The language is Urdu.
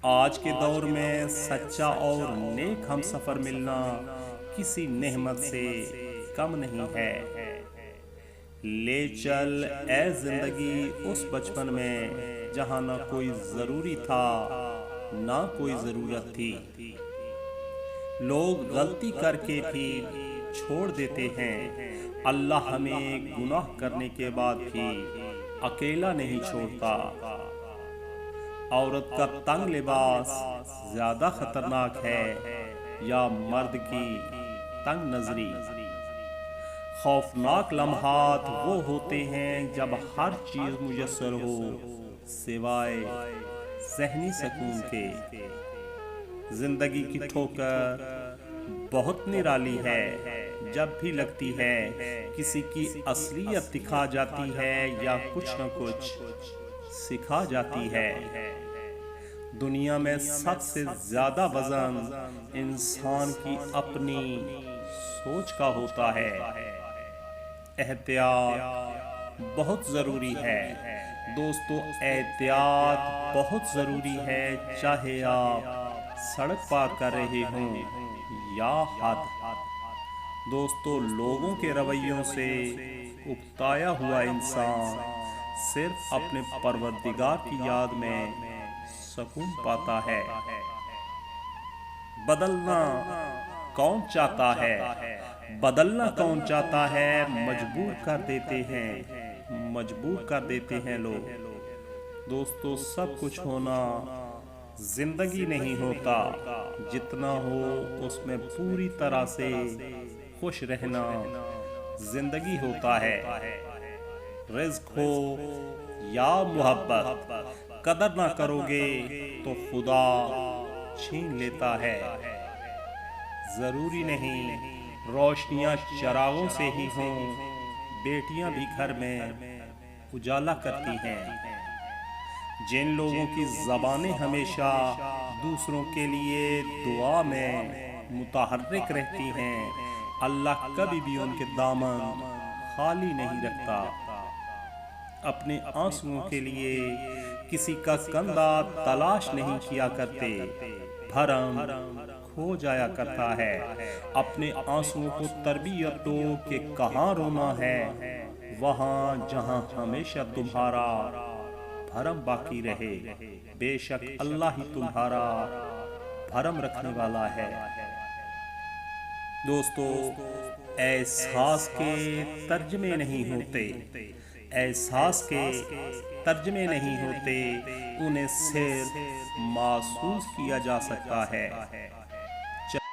آج کے دور میں سچا اور نیک ہم سفر ملنا کسی نعمت سے کم نہیں ہے۔ لے چل اے زندگی اس بچپن میں جہاں نہ کوئی ضروری تھا نہ کوئی ضرورت تھی۔ لوگ غلطی کر کے بھی چھوڑ دیتے ہیں، اللہ ہمیں گناہ کرنے کے بعد بھی اکیلا نہیں چھوڑتا۔ عورت کا تنگ لباس زیادہ خطرناک ہے یا مرد کی تنگ نظری؟ خوفناک لمحات وہ ہوتے ہیں جب ہر چیز میسر ہو سوائے ذہنی سکون کے۔ زندگی کی ٹھوکر بہت نرالی ہے، جب بھی لگتی ہے کسی کی اصلیت دکھا جاتی ہے یا کچھ نہ کچھ سکھا جاتی ہے۔ دنیا میں سب سے زیادہ وزن انسان کی اپنی سوچ کا ہوتا ہے۔ احتیاط بہت ضروری ہے دوستو، احتیاط بہت ضروری ہے، چاہے آپ سڑک پار کر رہے ہوں یا حد۔ دوستو، لوگوں کے رویوں سے اکتایا ہوا انسان صرف اپنے پروردگار کی یاد میں سکون پاتا ہے۔ بدلنا کون چاہتا ہے؟ بدلنا کون چاہتا ہے؟ مجبور کر دیتے ہیں لوگ۔ دوستو، سب کچھ ہونا زندگی نہیں ہوتا، جتنا ہو اس میں پوری طرح سے خوش رہنا زندگی ہوتا ہے۔ رزق ہو یا محبت، قدر نہ کرو گے تو خدا چھین لیتا ہے۔ ضروری نہیں روشنیاں چراغوں سے ہی ہوں، بیٹیاں بھی گھر میں اجالا کرتی ہیں۔ جن لوگوں کی زبانیں ہمیشہ دوسروں کے لیے دعا میں متحرک رہتی ہیں، اللہ کبھی بھی ان کے دامن خالی نہیں رکھتا۔ اپنے آنسوؤں کے لیے کسی کا کندھا تلاش نہیں کیا کرتے، بھرم کھو جایا کرتا ہے۔ اپنے آنسوؤں کو تربیت دو کہ کہاں رونا ہے، وہاں جہاں ہمیشہ تمہارا بھرم باقی رہے۔ بے شک اللہ ہی تمہارا بھرم رکھنے والا ہے۔ دوستو، احساس کے ترجمے نہیں ہوتے، احساس کے ترجمے نہیں ہوتے، انہیں صرف محسوس کیا جا سکتا ہے۔